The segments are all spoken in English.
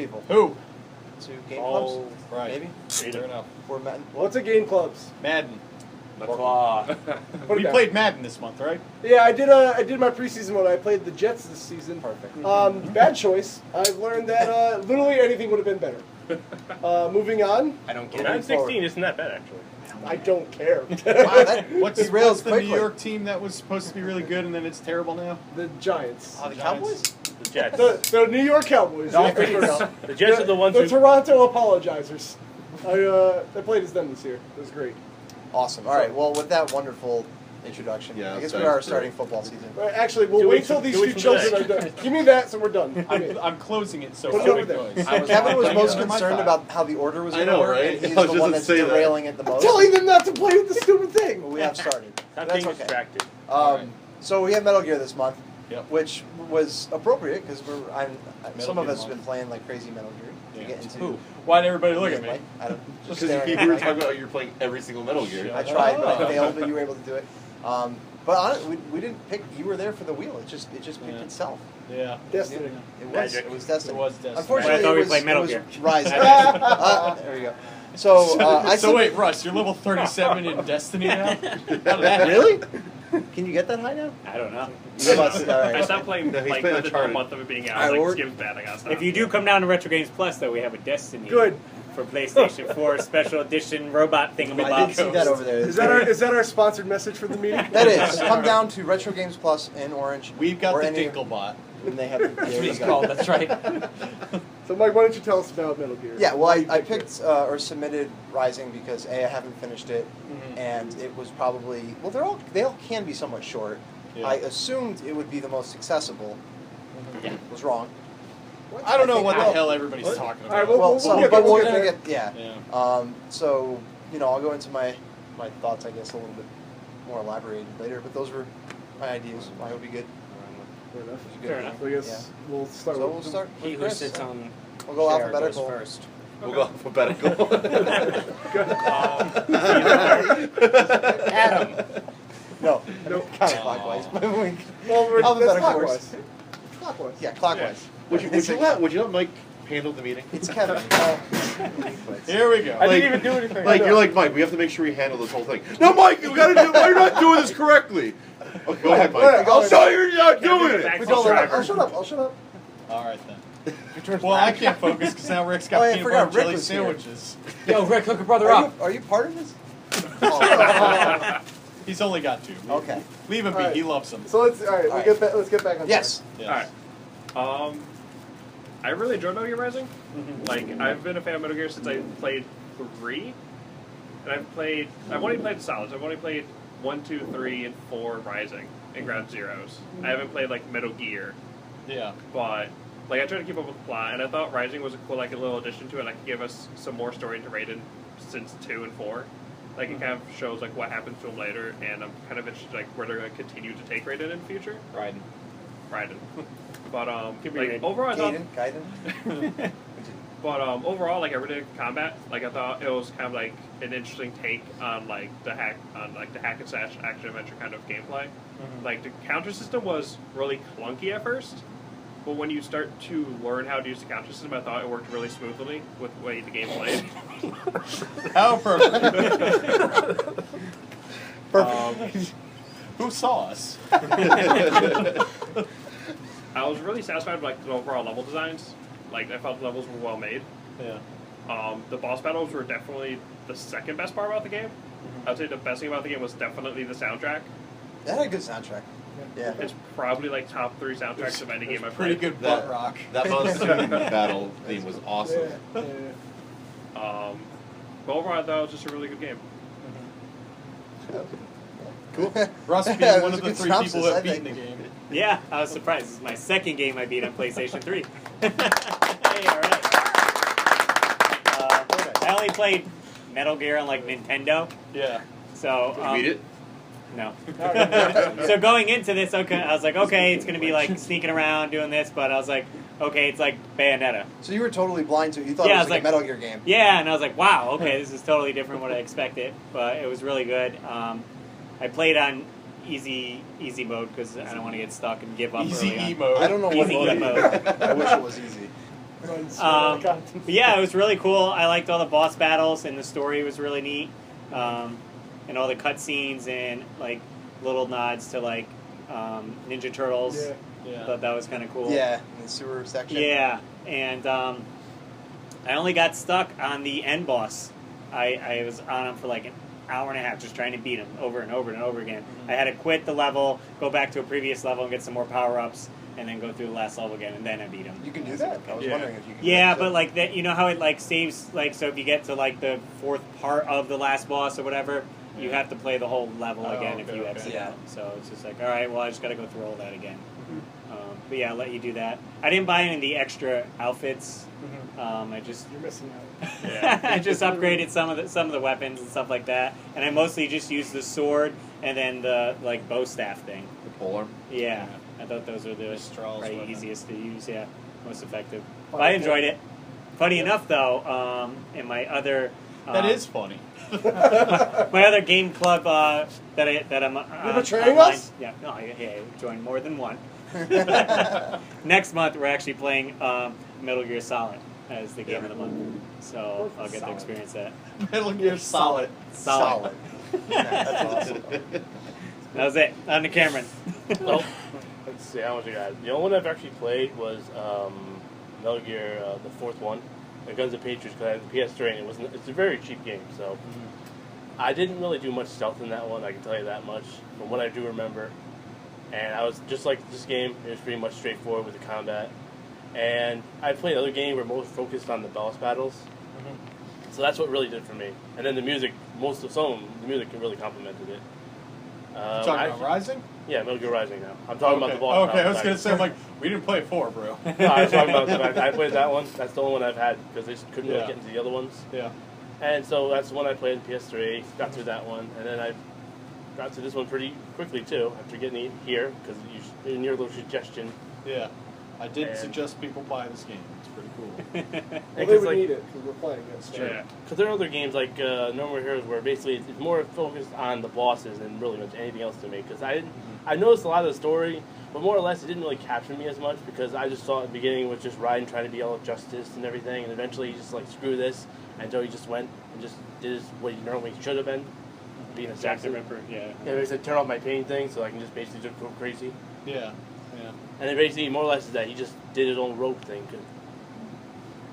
people. Who? To GameClubs? Oh, right. Maybe? Fair enough. Or Madden. What's a GameClubs? Madden. The Claw. We played Madden this month, right? Yeah, I did my preseason one. I played the Jets this season. Perfect. Bad choice. I've learned that literally anything would have been better. Moving on. I don't get Madden it. 16 isn't that bad, actually. I don't care. Wow, What's the New York team that was supposed to be really good and then it's terrible now? The Giants. Oh, the Cowboys? The Jets. The New York Cowboys. No, yeah, for sure. The Jets are the ones The who... Toronto Apologizers. I played as them this year. It was great. Awesome. All right. Well, with that wonderful introduction, Yeah, I guess that we are was starting football season. Actually, we'll 2 wait weeks till from- these 2 two weeks from children are done. Give me that, so we're done. I'm closing it so Put it so over it there. goes. Kevin was most under my concerned thigh. about how the order was I going to know, work, right? and he's I was the just one gonna that's say that. derailing it the most. Telling them not to play with the stupid thing. But we have started. Stop That's being okay. distracted. Alright. So we have Metal Gear this month, Yep. which was appropriate because some of Gear us have month. been playing like crazy Metal Gear to Yeah. get into. Who? Why'd everybody look at me? Like, I don't. Just Because staring you at were Mike. talking about you're playing every single Metal Gear. I tried, but I Oh. failed. But you were able to do it. But honestly, we didn't pick. You were there for the wheel. It just picked Yeah. itself. Yeah. Destiny. It was. Magic. It was Destiny. It was Destiny. Unfortunately, But I thought it we was, played Metal it was Gear. Rise. There we go. So I So said, wait, Russ, you're level 37 in Destiny now? How did that really? Can you get that high now? I don't know. You must. All I right. stopped playing No, he's like playing within a Uncharted. month of it being out. Alright, Like, well, this game's bad. I gotta stop. If you do come down to Retro Games Plus, though, we have a Destiny. Good. For PlayStation 4 Special Edition robot thingamabob. I did see that over there. Is that our sponsored message for the meeting? That is. Come down to Retro Games Plus in Orange. We've got or the any- Dinklebot. And they have. That's There what you he's go. called, that's right. So, Mike, why don't you tell us about Metal Gear? Yeah, well, I picked or submitted Rising because A, I haven't finished it, Mhm. and it was probably they all can be somewhat short. Yeah. I assumed it would be the most accessible. Yeah. Was wrong. I don't know think- what the well, hell everybody's what? talking All right, about. well, Well, we'll so, get but there, we're we'll gonna get get So I'll go into my thoughts, I guess, a little bit more elaborated later. But those were my ideas. I hope you good. Fair enough. Fair enough. So I guess we'll start So with we'll start. He with who Chris. sits on We'll go chair alphabetical. goes first. We'll go alphabetical. Adam. No, No. counterclockwise. Well, that's Alphabetical clockwise. Clockwise. Yeah, clockwise. Would you let Mike handle the meeting? It's Kevin. Here we go. I Like- didn't even do anything. Like you're like Mike. We have to make sure we handle this whole thing. No, Mike, you gotta do. Why are you not doing this correctly? Okay, go ahead, Mike. Alright, I'll show you're not Can't doing do it. that. Wait, hold on. I'll shut up. I'll shut up. All right, then. Well, I can't focus because now Rick's got Oh, yeah, I peanut forgot butter Rick jelly was here. sandwiches. Yo, Rick, hook a brother up. Are you part of this? He's only got two. Okay. Leave him be. Alright. He loves them. So let's Alright. let's get back on Yes. Yes. Alright. I really enjoyed Metal Gear Rising. Like, I've been a fan of Metal Gear since I played 3. And I've only played Solids. I've only played 1, 2, 3, and 4 Rising and Ground Zeroes. I haven't played, like, Metal Gear. Yeah. But, like, I tried to keep up with the plot, and I thought Rising was a cool, like, a little addition to it. Like, give us some more story into Raiden since 2 and 4. Like, it kind of shows, like, what happens to him later, and I'm kind of interested, like, where they're going to continue to take Raiden in the future. Raiden. But, Could be like, Raiden. overall, I thought... Gaiden. But overall, like I really did combat. Like I thought it was kind of like an interesting take on like the hack and slash action adventure kind of gameplay. Like the counter system was really clunky at first, but when you start to learn how to use the counter system, I thought it worked really smoothly with the way the game played. How perfect. Perfect. Who saw us? I was really satisfied with like the overall level designs. Like I felt the levels were well made. Yeah. The boss battles were definitely the second best part about the game. I would say the best thing about the game was definitely the soundtrack. That had a good soundtrack. Yeah. It's probably like top 3 soundtracks of any game I've Pretty played. good butt rock. That monsoon battle theme was awesome. Yeah. But overall, I thought it was just a really good game. Cool. Russ being That one was of a the good 3 people synopsis, that I beat in think. the game. Yeah, I was surprised. This is my second game I beat on PlayStation 3. Hey, alright. I only played Metal Gear on, like, Nintendo. Yeah. So, Did you beat it? No. So going into this, okay, I was like, okay, it's going to be, like, sneaking around, doing this, but I was like, okay, it's like Bayonetta. So you were totally blind to it. You thought Yeah, it I was was like a like- Metal Gear game. Yeah, and I was like, wow, okay, this is totally different from what I expected, but it was really good. I played on easy mode because I don't want to get stuck and give up Easy early on. E mode. I don't know what Easy mode. mode. I wish it was easy. But yeah, it was really cool. I liked all the boss battles, and the story was really neat. And all the cutscenes and like little nods to like Ninja Turtles. Yeah. Thought that was kind of cool. Yeah, in the sewer section. Yeah, and I only got stuck on the end boss. I was on him for like an hour and a half just trying to beat him over and over and over again. I had to quit the level, go back to a previous level and get some more power-ups, and then go through the last level again, and then I beat him. You can do that? I was wondering if you could do Yeah, that. but like that, you know how it like saves, like, so if you get to like the fourth part of the last boss or whatever, you have to play the whole level again if you exit out. So it's just like, all right, well, I just got to go through all that again. But yeah, I'll let you do that. I didn't buy any of the extra outfits. I just You're missing out. I just upgraded some of the weapons and stuff like that, and I mostly just used the sword and then the like bow staff thing. The polearm. Yeah, I thought those were the Straws probably weapon. easiest to use. Yeah, most effective. But I enjoyed it. Funny enough, though, in my other That is funny. my other game club that I'm You're betraying online. us? Yeah, no, yeah, joined more than one. Next month we're actually playing Metal Gear Solid as the game of the month, so I'll get to experience that. Metal Gear Solid. Solid. That's awesome. That was it. On to Cameron. Well, let's see how much I got. The only one I've actually played was Metal Gear, the fourth one, Guns of Patriots, because I had the PS3 and it's a very cheap game, so I didn't really do much stealth in that one, I can tell you that much, from what I do remember. And I was just like this game, it was pretty much straightforward with the combat. And I played other games where most focused on the boss battles. So that's what really did for me. And then the music, the music really complemented it. Talking about Rising? Yeah, Metal Gear Rising now. I'm talking about the boss Okay, I battles. was going to say, I'm like, we didn't play 4, bro. No, I was talking about I played that one. That's the only one I've had because they just couldn't really Yeah. get into the other ones. Yeah. And so that's the one I played in PS3. Got through that one, and then I got to this one pretty quickly too after getting it here because in your little suggestion. Yeah. I did And- suggest people buy this game. It's pretty cool. Well, they would need it because we're playing it. So. Yeah, because there are other games like No More Heroes where basically it's more focused on the bosses than really much anything else to me. Because I noticed a lot of the story, but more or less it didn't really capture me as much because I just saw at the beginning was just Raiden trying to be all justice and everything, and eventually he just like screw this, and so he just went and just did what he normally should have been, being a Jack the assassin. Ripper. Yeah. Yeah, he said turn off my pain thing so I can just basically just go crazy. Yeah. Yeah. And then basically more or less is that he just did his own rope thing.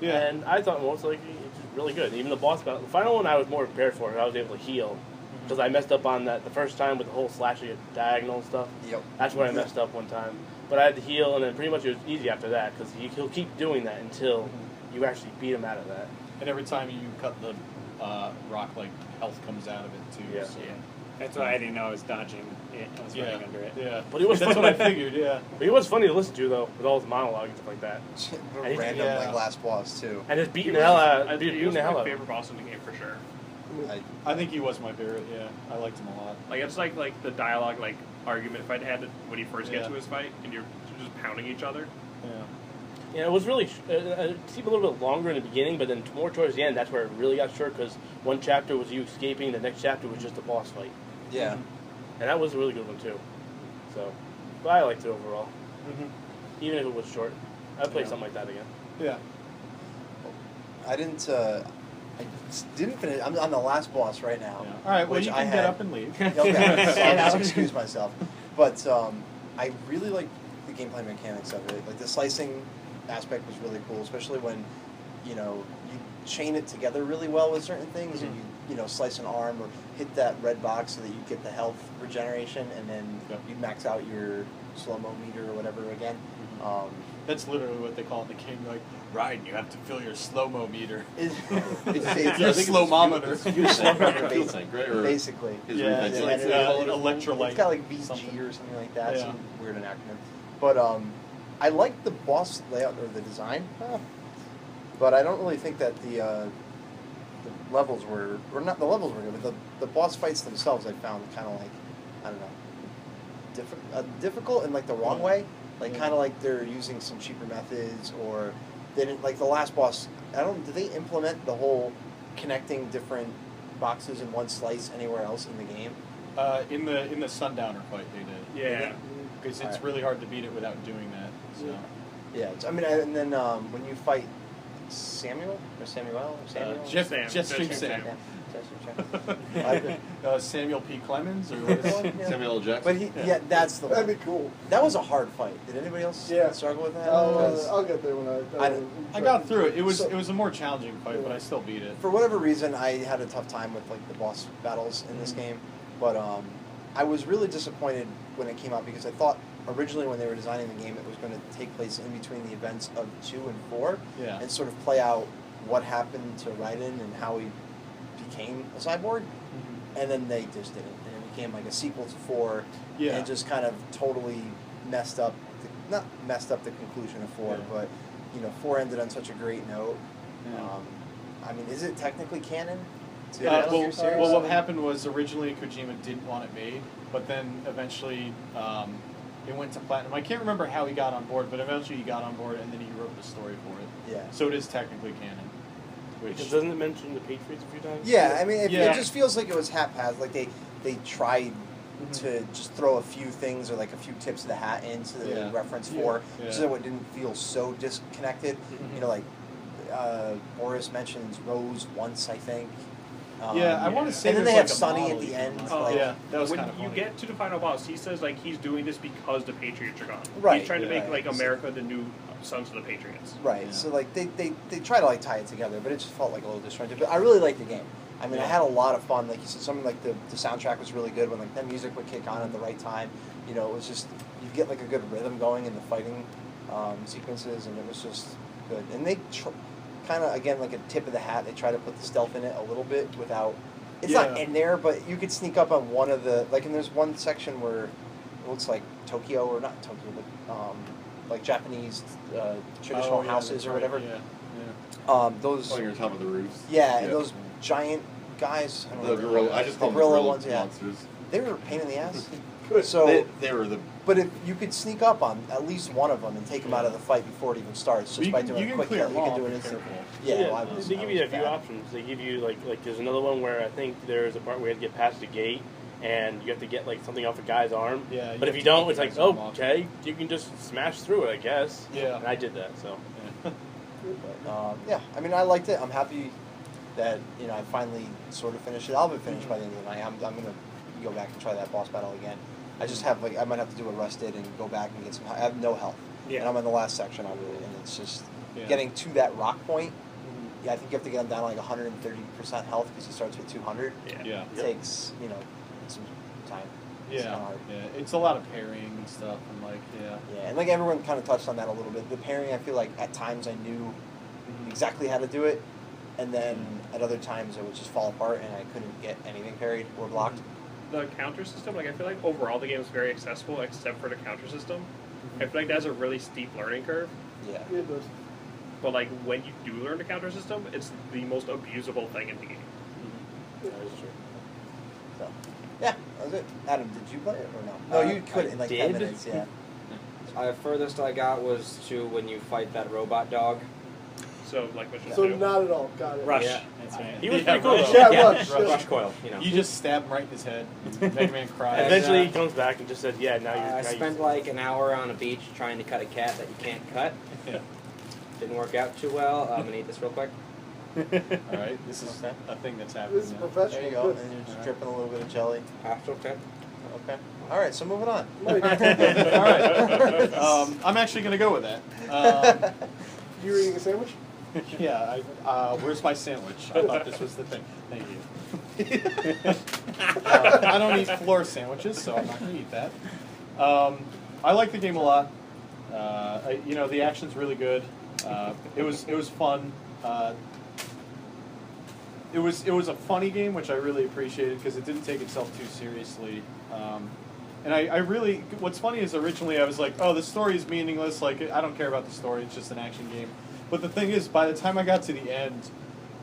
Yeah. And I thought most likely it's just really good. Even the boss battle, the final one I was more prepared for. I was able to heal because I messed up on that the first time with the whole slashing diagonal stuff. Yep. That's when I messed up one time. But I had to heal, and then pretty much it was easy after that because he'll keep doing that until you actually beat him out of that. And every time you cut the rock, like, health comes out of it, too. Yeah. So. Yeah. That's why I didn't know I was dodging it. I was running under it. Yeah. But he was That's funny. what I figured, yeah. But he was funny to listen to though, with all his monologue and stuff like that. Random Yeah. like last boss too. And just He beating was, the hell out, he beating was the hell my out. favorite boss in the game for sure. I think he was my favorite, yeah. I liked him a lot. Like it's like the dialogue like argument fight had when you first get Yeah. to his fight and you're just pounding each other. Yeah. Yeah, it was really it seemed a little bit longer in the beginning, but then more towards the end, that's where it really got short because one chapter was you escaping, the next chapter was just a boss fight, Yeah. and that was a really good one too. So, but I liked it overall, even if it was short. I'd play something like that again. Yeah. I didn't finish. I'm on the last boss right now. Yeah. All right, well, which you I can had- get up and leave. Okay, so I'll just excuse myself. But I really like the gameplay mechanics of it. Like the slicing aspect was really cool, especially when you chain it together really well with certain things, and you slice an arm or hit that red box so that you get the health regeneration, and then you max out your slow-mo meter or whatever again. That's literally what they call it in the game. Like, Ryan, you have to fill your slow-mo meter. It's Your slow-mometer. basically. Yeah, it's like electrolyte. It's got like VG something. or something like that, Yeah. some weird acronym. But I like the boss layout or the design, but I don't really think that the levels were, or not the levels were good, but the boss fights themselves I found kind of like, I don't know, difficult in like the wrong way. Like kind of like they're using some cheaper methods, or they didn't like the last boss. Did they implement the whole connecting different boxes in one slice anywhere else in the game? In the Sundowner fight, they did. Yeah. Because it's really hard to beat it without doing that. So. Yeah, and then when you fight Samuel or Samuel or Samuel? Jesting Sam. Samuel P. Clemens or what is it? Samuel L. Jackson. But that's the That'd one. be cool. That was a hard fight. Did anybody else struggle with that? I'll get there when I got through it. It was a more challenging fight, but I still beat it. For whatever reason, I had a tough time with like the boss battles in this game, but I was really disappointed when it came out because I thought originally when they were designing the game it was going to take place in between the events of 2 and 4 and sort of play out what happened to Raiden and how he became a cyborg, and then they just didn't, and it became like a sequel to 4 and just kind of totally messed up not messed up the conclusion of 4, but 4 ended on such a great note. I mean, is it technically canon to the Metal Gear series? Well, what happened was originally Kojima didn't want it made, but then eventually it went to Platinum. I can't remember how he got on board, but eventually he got on board, and then he wrote the story for it. Yeah. So it is technically canon. Because doesn't it mention the Patriots a few times? Yeah, I mean, it just feels like it was haphazard. Like they tried to just throw a few things or like a few tips of the hat into the reference for, so that it didn't feel so disconnected. Like Boris mentions Rose once, I think. I want to say. And then they have Sonny at the end. That was when kind of funny. you get to the final boss, he says like he's doing this because the Patriots are gone. Right. He's trying to make like America the new sons of the Patriots. Right. So like they try to like tie it together, but it just felt like a little disjointed. But I really liked the game. I mean, I had a lot of fun. Like you said, something like the soundtrack was really good when like that music would kick on at the right time. It was just you get like a good rhythm going in the fighting sequences, and it was just good. And they kind of again like a tip of the hat. They try to put the stealth in it a little bit without. It's not in there, but you could sneak up on one of the and there's one section where it looks like Tokyo or not Tokyo, but like Japanese traditional houses or whatever. Those. Oh, you're on top of the roofs. Yeah, and those giant guys. I don't know, gorilla. I just call them gorilla gorilla ones. monsters. They were a pain in the ass. Good. So They were the. But if you could sneak up on at least one of them and take them out of the fight before it even starts, just by doing a quick kill, you can do an instant. Yeah, they give you a few options. They give you like there's another one where I think there's a part where you have to get past the gate and you have to get like something off a guy's arm. Yeah. But if you don't, it's like okay, you can just smash through it, I guess. Yeah. And I did that, so. But, I mean, I liked it. I'm happy that I finally sort of finished it. I'll be finished by the end of the night. I'm gonna go back and try that boss battle again. I just have I might have to do what Russ did and go back and get some. I have no health, and I'm in the last section of it, and it's just getting to that rock point. I think you have to get him down to like 130% health because he starts with 200. Yeah. It takes some time. It's kinda hard. It's a lot of parrying and stuff, and Yeah, and like everyone kind of touched on that a little bit. The parrying, I feel like at times I knew exactly how to do it, and then at other times it would just fall apart and I couldn't get anything parried or blocked. The counter system, I feel like overall the game is very accessible except for the counter system. I feel like that's a really steep learning curve. Yeah. It does. But like when you do learn the counter system, it's the most abusable thing in the game. That is true. So, yeah, that was it. Adam, did you play it or no? No, you could in like 10 did. minutes. Yeah. Furthest I got was to when you fight that robot dog. So like what you So do. not at all. Got it. Rush. Yeah. That's right. He was pretty cool. Rush. Yeah, Rush, Rush. Rush coil. You just stab him right in his head. Mega Man cries. Eventually he comes back and just says, "Yeah, now you're." I now spent like an hour on a beach trying to cut a cat that you can't cut. Yeah. Didn't work out too well. I'm gonna eat this real quick. All right, this is a thing that's happening. This is now. professional. There you go. Good. And you're just dripping a little bit of jelly. That's okay. Okay. All right. So moving on. All right. I'm actually going to go with that. You eating a sandwich? Yeah. Where's my sandwich? I thought this was the thing. Thank you. I don't eat floor sandwiches, so I'm not going to eat that. I like the game a lot. The action's really good. It was fun. It was a funny game, which I really appreciated because it didn't take itself too seriously. And I really, what's funny is originally I was like, oh, the story is meaningless. Like, I don't care about the story. It's just an action game. But the thing is, by the time I got to the end,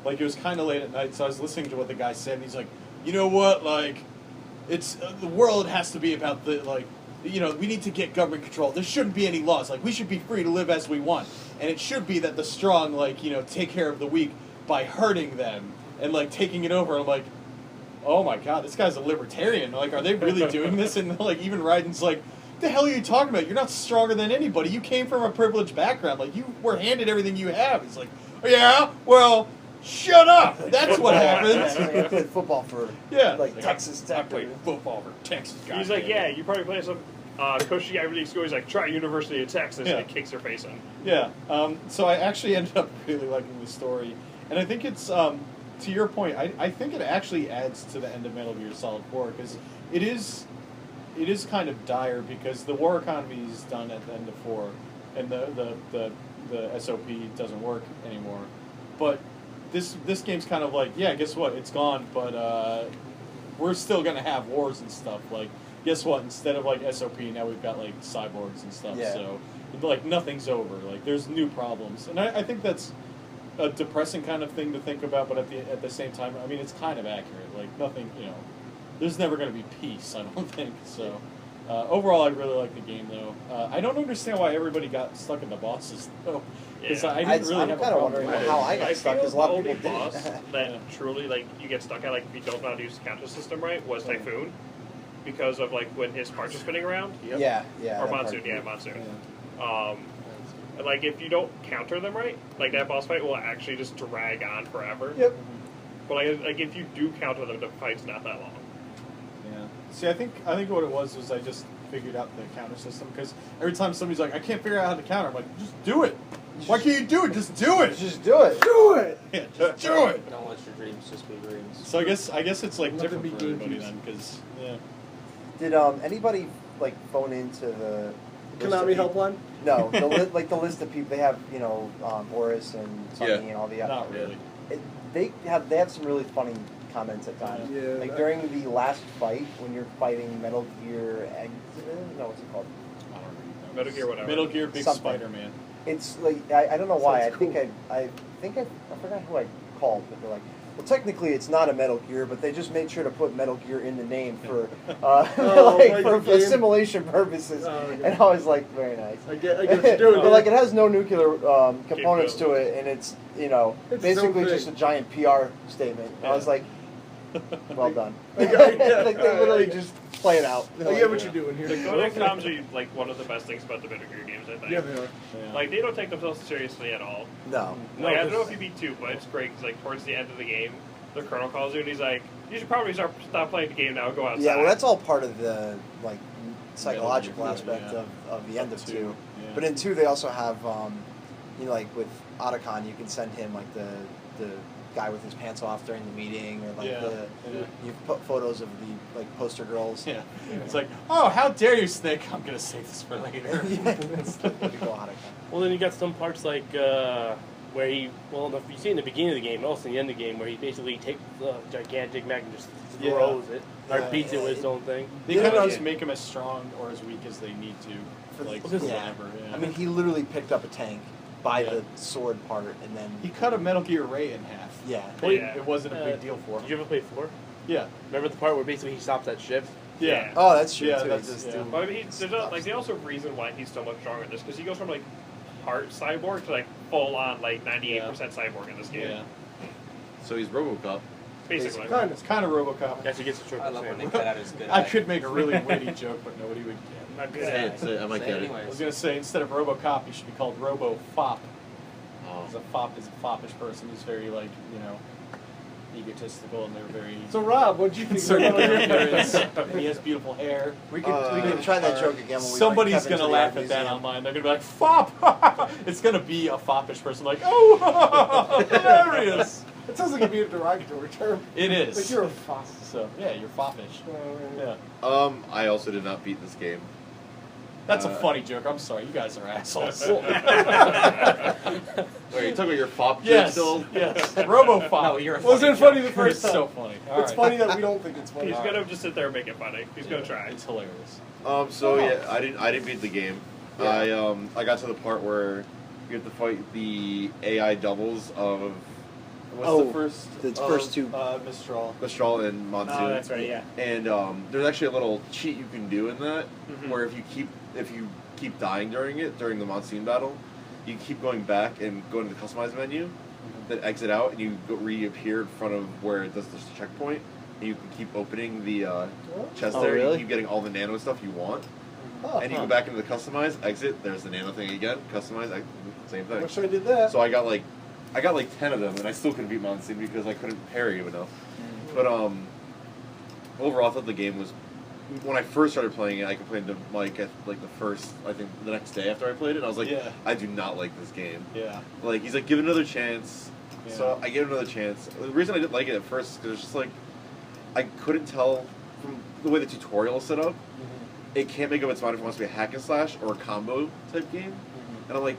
like, it was kind of late at night, so I was listening to what the guy said, and he's like, you know what, like, it's, the world has to be about the, like, we need to get government control. There shouldn't be any laws. Like, we should be free to live as we want. And it should be that the strong, like, take care of the weak by hurting them and, like, taking it over. I'm like, oh my god, this guy's a libertarian. Like, are they really doing this? And, like, even Raiden's like, the hell are you talking about? You're not stronger than anybody. You came from a privileged background. Like, you were handed everything you have. It's like, Yeah, well, shut up. That's what happens. I played football for Yeah. like Texas I Tech. played football for Texas. He's like, yeah, you probably play some coach Ivy League school. He's like, try University of Texas, Yeah. and he kicks her face in. Yeah. So I actually ended up really liking the story, and I think it's to your point. I think it actually adds to the end of Metal Gear Solid 4 because it is kind of dire because the war economy is done at the end of 4, and the SOP doesn't work anymore. But this game's kind of like, yeah, guess what? It's gone, but we're still gonna have wars and stuff. Like, guess what? Instead of like SOP, now we've got like cyborgs and stuff. Yeah. So like nothing's over. Like there's new problems, and I think that's a depressing kind of thing to think about. But at the same time, I mean, it's kind of accurate. Like nothing, there's never gonna be peace. I don't think so. Overall, I really like the game, though. I don't understand why everybody got stuck in the bosses, though. Because Yeah. I didn't really I'm have a kind of problem. wondering how I got stuck. Because a lot of the people only did. boss that truly like you get stuck at, like if you don't know how to use the counter system right, was Typhoon, because of like when his parts are spinning around. Yeah, yeah. Or that Monsoon, part. yeah, Monsoon. And, like if you don't counter them right, like that boss fight will actually just drag on forever. Yep. But like if you do counter them, the fight's not that long. Yeah. See, I think what it was I just figured out the counter system because every time somebody's like, I can't figure out how to counter, I'm like, just do it. Why can't you do it? Just do it. Just do it. Do it! Yeah, just do it. Don't let your dreams just be dreams. So I guess it's like Let them different be for everybody GameCubes. then because yeah. Did anybody like phone into the list Konami of helpline? No, the list of people they have. Boris and Sonny Yeah. and all the. Not really. They have some really funny comments at times. Yeah, like that- during the last fight when you're fighting Metal Gear no, what's it called? I don't really know. Metal Gear whatever. Metal Gear Big Something. Spider-Man. It's like I don't know why. Sounds cool. I forgot who I called, but they're like, well, technically it's not a Metal Gear, but they just made sure to put Metal Gear in the name for like for the game? assimilation purposes. Oh, okay. And I was like, very nice. I get what you're doing. But like it has no nuclear components to Capabilities. it, and it's It's basically so just a big. giant PR statement. I was like, well done. I get- yeah. Like they literally just play it out. I get what you're doing here. The Kodak comms are like one of the best things about the Metal Gear games, I think. Yeah, they are. Yeah. Like they don't take themselves seriously at all. No. Like, I don't know because- if you beat 2, but it's great because like towards the end of the game, the Colonel calls you and he's like, "You should probably stop playing the game now and go outside." Yeah, well, that's all part of the like psychological Metal Gear, aspect yeah. of the end of 2. Yeah. But in 2, they also have, like with Otacon, you can send him like the guy with his pants off during the meeting, or like Yeah. you put photos of the like poster girls. Yeah. It's like, oh, how dare you, Snake? I'm gonna save this for later. Yeah, that's the typical Otacon. Well, then you got some parts like where he, if you see in the beginning of the game, and also in the end of the game, where he basically takes the gigantic mag and just throws it, or Yeah. beats it with his own thing. They Yeah, kind of yeah. just make him as strong or as weak as they need to, For like the- whatever. Yeah. I mean, he literally picked up a tank by Yeah. the sword part, and then he cut a Metal Gear Ray in half. yeah. Well, Yeah. It wasn't a big deal for Did him. you ever play 4? Yeah. Remember the part where basically he stops that ship? Yeah. Oh, that's true Yeah, too. that's- He just yeah. do- But I mean, there's also a reason why he's so much stronger in this because he goes from like part cyborg to like full on like 98% cyborg in this game. Yeah. So he's RoboCop. Basically. Kind It's kind of RoboCop. Yes, he gets a triple I love when they slam. cut out his good I eye. could make a really witty joke, but nobody would get Not good Say at it, say it. I might Say get it it. it. I was anyways. gonna say instead of RoboCop, he should be called RoboFop. Oh. Because a fop is a foppish person who's very egotistical, and they're very So, Rob, what'd you think concerned about with their Metal Gear? appearance. And he has beautiful hair. We can try that joke again. When we Somebody's bring Kevin gonna to the laugh art at that museum. online. They're gonna be like, "Fop!" It's gonna be a foppish person, like, "Oh, hilarious!" It sounds like it'd be a derogatory term. It is. Like you're a foss. So yeah, you're foppish. Yeah, I also did not beat this game. that's a funny joke. I'm sorry, you guys are assholes. Wait, you talking about your fop joke yes, still? yes. RoboFop. No, you're a Wasn't fucking funny the It's first time. so funny. All It's right. funny that we don't think it's funny. He's gonna just sit there and make it funny. He's gonna try. It's hilarious. So yeah, I didn't beat the game. Yeah. I got to the part where you have to fight the AI doubles of What's the first? the first two. Mistral. Mistral and Monsoon. Oh, that's right. Yeah. And there's actually a little cheat you can do in that, Mhm. where if you keep dying during the Monsoon battle, you keep going back and go into the customize menu, then exit out, and you reappear in front of where it does this checkpoint, and you can keep opening the chest Oh, there. really? You keep getting all the nano stuff you want, Oh, and you go back into the customize, exit. There's the nano thing again. Customize, same I thing. wish I did that. So I got like I got like 10 of them, and I still couldn't beat Monsoon because I couldn't parry him enough. But overall, I thought the game was. When I first started playing it, I complained to Mike at like the next day after I played it, and I was like, I do not like this game. Yeah. Like, he's like, give it another chance. Yeah. So I gave it another chance. The reason I didn't like it at first is because it's just like, I couldn't tell from the way the tutorial is set up, it can't make up its mind if it wants to be a hack and slash or a combo type game. And I'm like,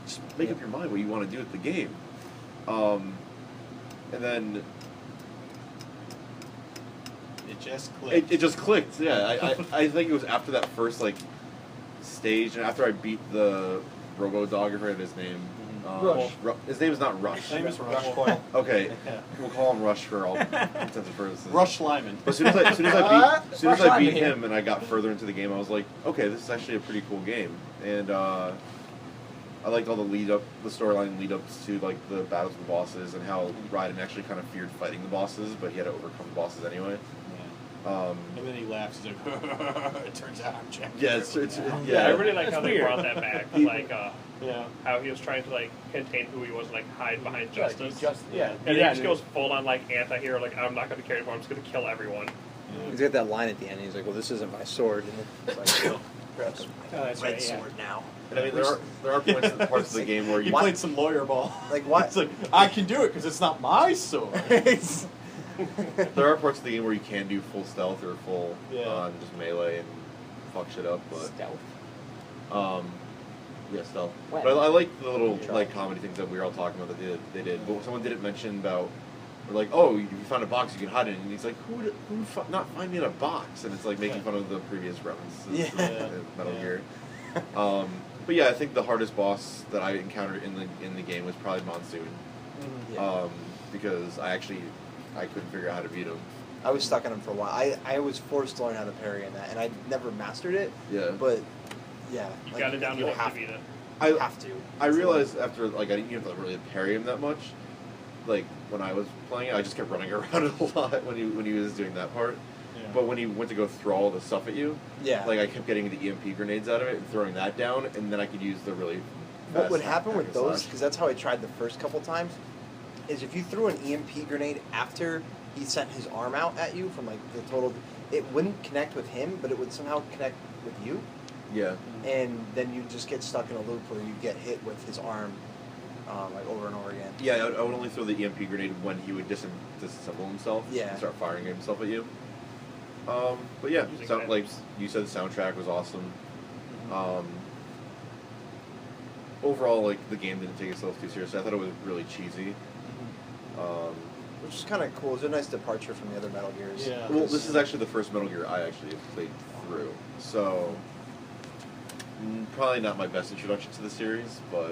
just make up your mind what you want to do with the game. And then It just clicked. it just clicked. Yeah, I think it was after that first like stage, and after I beat the Robo Dog, I forget his name. Rush. His name is not Rush. His name is Rush Rush. Coil. Okay, Yeah. we'll call him Rush for all intents and purposes. Rush Lyman. But as soon as I beat Lyman. him and I got further into the game, I was like, okay, this is actually a pretty cool game, and I liked all the storyline lead ups to like the battles with the bosses, and how Raiden actually kind of feared fighting the bosses, but he had to overcome the bosses anyway. And then he laughs. He's like, it turns out I'm Jack. Yeah, Yeah, I really like That's how they weird. brought that back. Like, Yeah. how he was trying to like contain who he was, and, like hide behind Yeah, justice. yeah. And he just goes full on like anti-hero. Like, I'm not going to care anymore. I'm just going to kill everyone. He's got that line at the end. He's like, "Well, this isn't my sword." And it's like, Perhaps that's red right, yeah. sword now. And I mean, there are parts of the game where He you played some lawyer ball. Like what? It's like, I can do it because it's not my sword. there are parts of the game where you can do full stealth or full just melee and fuck shit up, but Stealth. yeah, stealth. When? But I like the little like comedy things that we were all talking about that they did. But someone didn't mention about. We're like, oh, you found a box you can hide in, and he's like, who not find me in a box? And it's like making fun of the previous references to Metal Gear. But yeah, I think the hardest boss that I encountered in the game was probably Monsoon, because I couldn't figure out how to beat him. I was stuck on him for a while. I was forced to learn how to parry in that, and I never mastered it. Yeah. But yeah, You got it down you to have to beat it. I have to. I realized after like I didn't have to really parry him that much. Like when I was playing it, I just kept running around it a lot when he was doing that part. Yeah. But when he went to go throw all the stuff at you, Yeah. like I kept getting the EMP grenades out of it and throwing that down, and then I could use the really. What would fast happen hack with and those? slash. Because that's how I tried the first couple times. Is if you threw an EMP grenade after he sent his arm out at you from like the total, it wouldn't connect with him, but it would somehow connect with you, Yeah. and then you just get stuck in a loop where you get hit with his arm, like over and over again. Yeah, I would only throw the EMP grenade when he would disassemble himself. Yeah. And start firing himself at you. But yeah, Using like knives. you said, the soundtrack was awesome. Overall, like the game didn't take itself too seriously. I thought it was really cheesy. Which is kind of cool. It's a nice departure from the other Metal Gears. Yeah. Well, this is actually the first Metal Gear I actually have played through, so probably not my best introduction to the series, but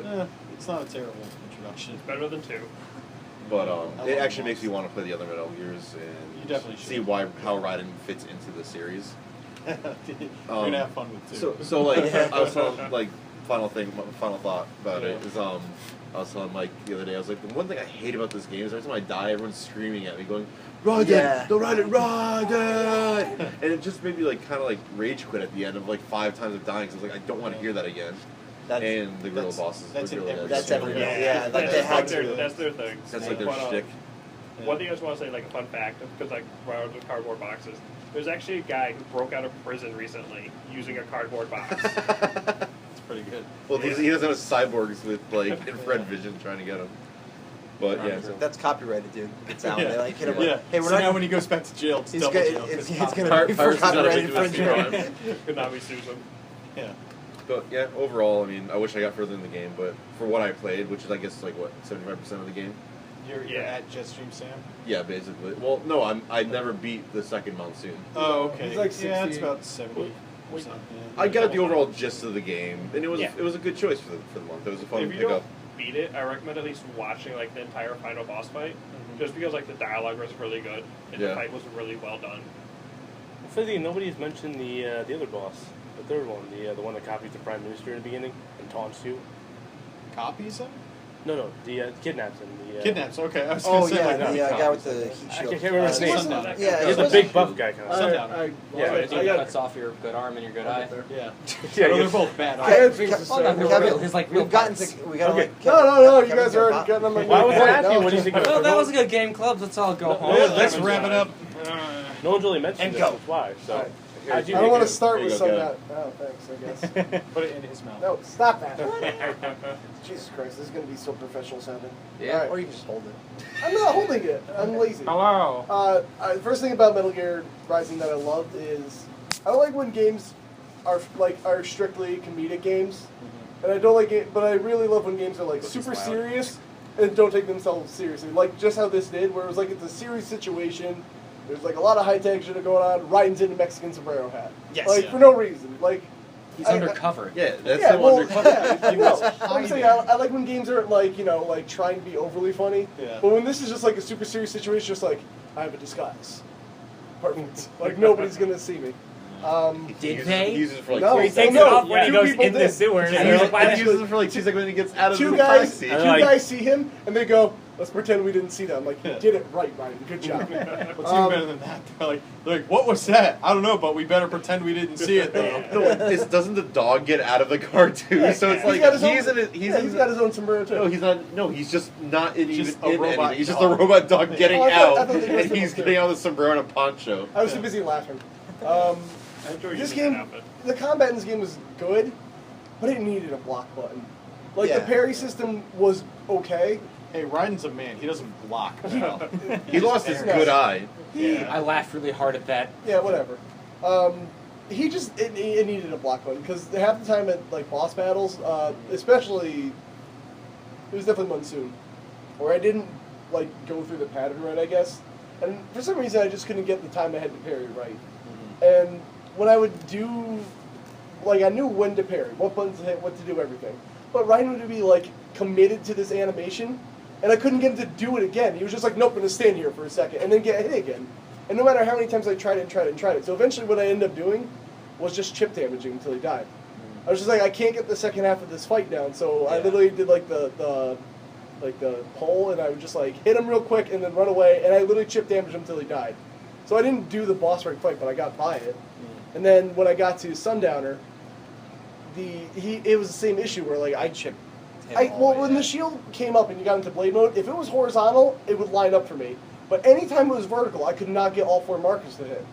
It's not a terrible introduction. It's better than 2. but I it love actually them makes me want to play the other Metal Gears and You definitely see should. how Raiden fits into the series. You're gonna have fun with two. So like I was telling like final thought about it is I was telling Mike the other day, I was like, the one thing I hate about this game is every time I die, everyone's screaming at me, going, Raiden, Yeah. no Raiden, Raiden! And it just made me like kind of like rage quit at the end of like 5 times of dying, because I was like, I don't want to hear that again. And the gorilla bosses. that's the in gorilla every That's guys. every game. game. Yeah, like they had to. That's their thing. That's like their But, shtick. One thing I just want to say, like a fun fact, because like around with cardboard boxes, there's actually a guy who broke out of prison recently using a cardboard box. It's pretty good. Well, he doesn't have cyborgs with like infrared vision trying to get him. But yeah, so. That's copyrighted, dude. It's out. Yeah. They like hit him Yeah. like, hey, we're so not. now when he goes back to jail, it's He's double gonna- jail. it's 'cause gonna be for Pirates is not a copyright misdemeanor. infringement. Konami sues him. Yeah. But yeah, overall, I mean, I wish I got further in the game, but for what I played, which is I guess like what 75% of the game. You're Yeah. at Jetstream Sam? Yeah, basically. Well, no, I never beat the second Monsoon. Oh, okay. It's like yeah, 60. it's about 70. Wait. I got the overall gist of the game, and it was Yeah. a good choice for the month. It was a fun If you pickup. don't beat it, I recommend at least watching like the entire final boss fight, just because like the dialogue was really good and Yeah. the fight was really well done. Funny, nobody's mentioned the other boss, the third one, the one that copies the Prime Minister in the beginning and taunts you. Copies him? No, the kidnaps him. Kidnaps. Okay, I was gonna Oh say yeah, like, the guy with the heat I shield. can't remember his name. Sundowner. Yeah, He's it a was- big buff guy kind of. Sundowner. Yeah, It I got- cuts off your good arm and your good eye. Yeah. Yeah, Well, they're yes. both bad. I had things to Oh, no, say. they're Kevin, real. His like real we've gotten parts. to. We gotta Okay. let No, Kevin, no, you Kevin's guys are already got- getting on my Why was I point. asking? No, What do you think? Well, that was a good game, clubs. Let's all go home. Let's wrap it up. No one's really mentioned And it. go. That's why. So. Alright. How'd I you don't make want it? to start There with you some go, of that. Oh, thanks, I guess. Put it in his mouth. No, stop that. Jesus Christ, this is going to be so professional sounding. Yeah. Alright. Or you can just hold it. I'm not holding it. I'm lazy. Hello. First thing about Metal Gear Rising that I loved is I don't like when games are strictly comedic games, and I don't like it. But I really love when games are like super loud. serious and don't take themselves seriously. Like just how this did, where it was like it's a serious situation. There's like a lot of high tech shit going on. Ryan's in a Mexican sombrero hat. Yes. Like Yeah. for no reason. Like He's I- undercover. Yeah, that's yeah, the well, undercover. yeah, He no, was I'm saying hiding. I like when games are like like trying to be overly funny. Yeah. But when this is just like a super serious situation, just like I have a disguise. Perfect. Like nobody's gonna see me. Did He they? uses it for like No, Or he 2 takes no, it off when he two goes people in the did. sewers. seconds. And And he's like, he uses it for like 2 seconds when he gets out of Two the guys, taxi. two like- guys see him and they go, "Let's pretend we didn't see that." I'm like, "You did it right, Ryan. Good job." What's even better than that? They're like, what was that? I don't know, but we better pretend we didn't see it though. Doesn't the dog get out of the car too? So it's like got his he's own, in it. He's yeah, in he's the- got his own sombrero too. No, he's not. No, he's just not in, Just even a in robot anything. He's just dog. a robot dog getting I out, thought they and used him he's up there. getting out of the sombrero and a poncho. I was too busy laughing. I enjoy This using that game, outfit. the combat in this game was good, but it needed a block button. Like the Yeah. parry system was okay. Hey, Ryden's a man. He doesn't block well. He lost his good eye. I laughed really hard at that. Yeah, whatever. He just it needed a block button because half the time at like boss battles, especially it was definitely Monsoon, where I didn't like go through the pattern right, I guess, and for some reason I just couldn't get the time ahead to parry right. And when I would do, like I knew when to parry, what buttons to hit, what to do, everything. But Ryan would be like committed to this animation, and I couldn't get him to do it again. He was just like, "Nope, I'm gonna stand here for a second and then get hit again." And no matter how many times I tried it and tried it and tried it, so eventually what I ended up doing was just chip damaging until he died. I was just like, I can't get the second half of this fight down, so I literally did like the pole, and I would just like hit him real quick and then run away, and I literally chip damaged him until he died. So I didn't do the boss rank fight, but I got by it. And then when I got to Sundowner, it was the same issue where like I Chip. him all well, the way when the down. shield came up and you got into blade mode, if it was horizontal, it would line up for me. But anytime it was vertical, I could not get all 4 markers to hit.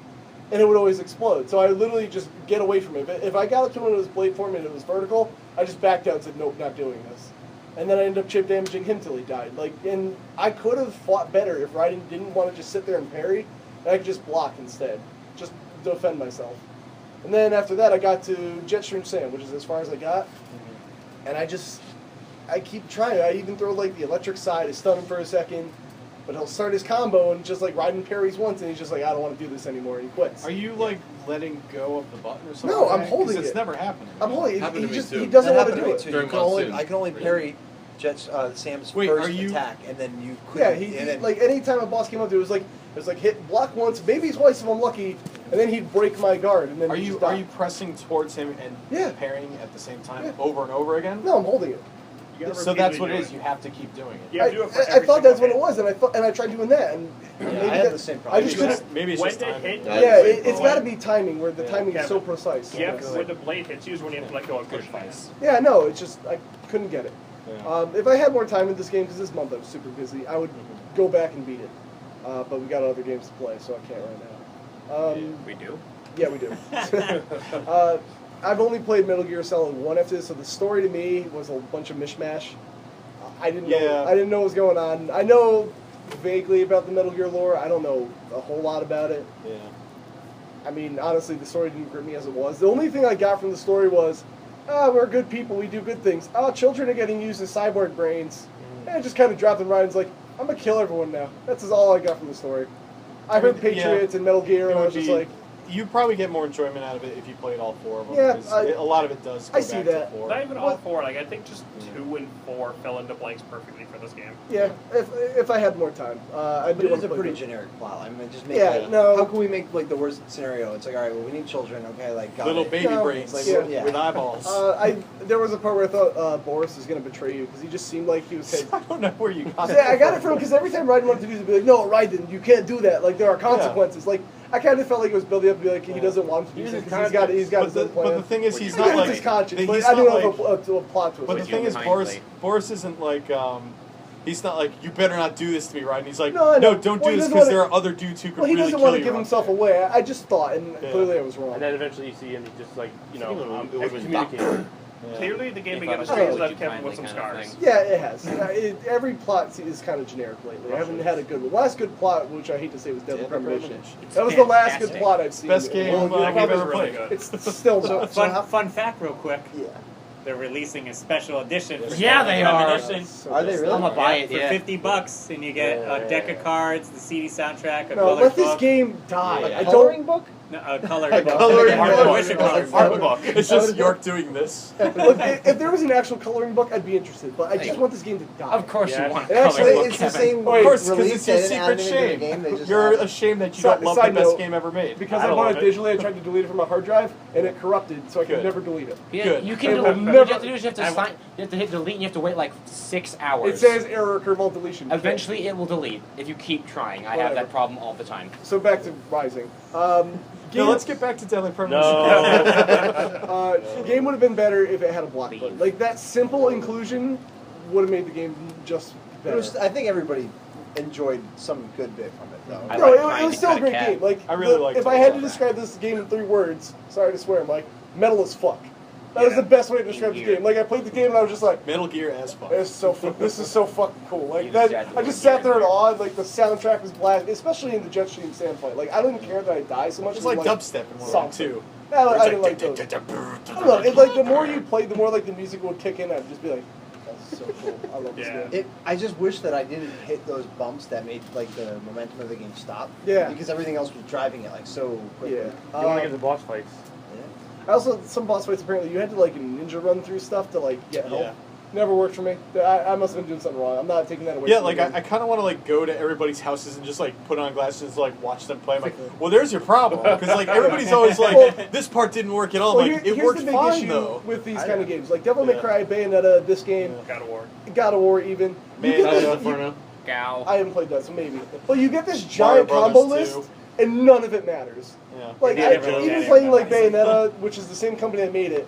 And it would always explode. So I would literally just get away from it. But if I got up to when it was blade form and it was vertical, I just backed out and said, "Nope, not doing this." And then I ended up chip damaging him till he died. Like, and I could have fought better if Raiden didn't want to just sit there and parry, and I could just block instead. Just defend myself. And then after that, I got to Jetstream Sam, which is as far as I got. And I keep trying. I even throw like the electric side, I stun him for a second, but he'll start his combo and just like Raiden parries once, and he's just like, "I don't want to do this anymore," and he quits. Are you like letting go of the button or something? No, I'm like that? 'Cause holding it's it. never happened. I'm holding. Happened He to me just too. he doesn't That want to happened do me it. too. During You can only, Monsoon. I can only parry Sam's Wait, first are you- attack, and then you Yeah, couldn't. he and then, like anytime a boss came up to it was like hit block once, maybe twice if I'm lucky, and then he'd break my guard, and then Are he'd you just die. are you pressing towards him and Yeah. parrying at the same time Yeah. over and over again? No, I'm holding it. You gotta So that's repeatedly what it do is. You have to keep doing it. You have to do it for I every thought that's what single it was, and I tried doing that, and maybe I had that- the same I problem. just Maybe couldn't. it's, maybe it's When just to timing. hit- Yeah, Wait, it's got to be timing where the Yeah. timing is so Kevin. precise. Yeah, when the blade hits you is when you have to let go and push fast. Yeah, no, it's just I couldn't get it. Yeah. If I had more time in this game, because this month I was super busy, I would go back and beat it. But we got other games to play, so I can't right now. We do. Yeah, we do. I've only played Metal Gear Solid 1 after this, so the story to me was a bunch of mishmash. I didn't know what was going on. I know vaguely about the Metal Gear lore. I don't know a whole lot about it. Yeah. I mean, honestly, the story didn't grip me as it was. The only thing I got from the story was, we're good people, we do good things. Children are getting used as cyborg brains. And it just kind of dropped in Ryan's like, I'm going to kill everyone now. That's all I got from the story. I heard mean, yeah. Patriots and Metal Gear, It and I would was just be- like, you probably get more enjoyment out of it if you played all 4 of them. Yeah, 'cause I- a lot of it does go I see back that. to 4. Not even all 4. Like I think just 2 and 4 fell into blanks perfectly for this game. Yeah, if I had more time, I'd But do it one is a play pretty through. generic plot. I mean, just make Yeah, like, no. how can we make like the worst scenario? It's like, all right, well, we need children. Okay, like got Little it. baby No, brains like, yeah. with eyeballs. There was a part where I thought Boris was going to betray you because he just seemed like he was saying. I don't know where you got Yeah, I got it from because every time Raiden wanted to do this, he'd be like, "No, Raiden, you can't do that. Like there are consequences." Like I kind of felt like it was building up to be like he doesn't want to do He's this in because he's got his own plan. But the thing is, he's Well, not It's like his conscience, he's but not I don't like- know a plot to it. But the With thing you is, behind Boris isn't like he's not like you better not do this to me, right? And he's like, No, I know. no, don't Well, do he this doesn't because wanna- there are other dudes who could Well, he really doesn't kill want to you give out himself there. away. I just thought, and Yeah. clearly I was wrong. And then eventually you see him, he's just like, it would've been excommunicated. Yeah. Clearly, the game If began I to was strange told left you Kevin with some kindly kind of scars. thing. Yeah, it has. Every plot is kind of generic lately. I haven't had a good one. Last good plot, which I hate to say, was Deadly Deadly Premonition. Premonition. That was the last good fantastic. plot I've seen. Best game Well, I've probably- ever really played. good. It's still not. Fun fact, real quick. Yeah. They're releasing a special edition. For Yeah, Deadly they are. Premonition. Are they really? I'm gonna buy it. For Yeah. $50, and you get a deck of cards, the CD soundtrack, a No, colored let this book, game die. Like I a don't. coloring book? no, a colored A book. coloring I book. wish it was. Art book. It's just York doing this. Look, if there was an actual coloring book, I'd be interested. But I just want this game to die. Of course Yeah. you want It a actually- coloring book, It's the Kevin. same Of course, because release it's your and secret animated shame. game. They just You're added. ashamed that you Side- don't love the side best note, game ever made. Because I I don't bought love it it. digitally, I tried to delete it from my hard drive, and it corrupted, so I could Good. never delete it. Yeah, Good. you can It delete. will What you never- have to do is you have to hit delete, and you have to wait like 6 hours. It says error occurred while deletion. You can't- Eventually, it will delete if you keep trying. I have Whatever. that problem all the time. So back to Rising. No, Game- let's get back to Deadly Premonition. No. Game would have been better if it had a block button. Like that simple inclusion would have made the game just It better. was, I think everybody enjoyed some good bit from it, though. I No, like it trying was to still a cut a great cat. game. Like I really liked if it. I had to Yeah. describe this game in 3 words, sorry to swear, Mike, metal as fuck. That was Yeah. the best way to describe the Gear. game. Like I played the game and I was just like, Metal Gear as fuck. it's so this is so fucking cool. Like You that, just had to I just look sat there in here. awe. And, like the soundtrack was blast, especially in the jet stream standpoint. Like I didn't care that I die so much. It's like as, dubstep in one of them something. too. I didn't like those. I don't know. It, like the more you played, the more like the music would kick in. I'd just be like, that's so cool. I love this Yeah. game. I just wish that I didn't hit those bumps that made like the momentum of the game stop. Yeah. Because everything else was driving it like so quickly. Yeah. You want to get the boss fights. I also some boss fights apparently you had to like ninja run through stuff to like get help. Yeah. Never worked for me. I must have been doing something wrong. I'm not taking that away. Yeah, from like the I game. kind of want to like go to everybody's houses and just like put on glasses, like watch them play. I'm like, well, there's your problem, because like everybody's always like, Well- this part didn't work at all. Well, I'm like, it here's worked the big fine issue though. with these I kind of know. games, like Devil May Yeah. Cry, Bayonetta, this game, Yeah. God of War. God of War, even. You Man, get I this- love you- Inferno. Gal. I haven't played that, so maybe. But you get this Mario giant combo Brothers list, 2. and none of it matters. Yeah. Like Yeah, even yeah, playing like yeah. Bayonetta, which is the same company that made it.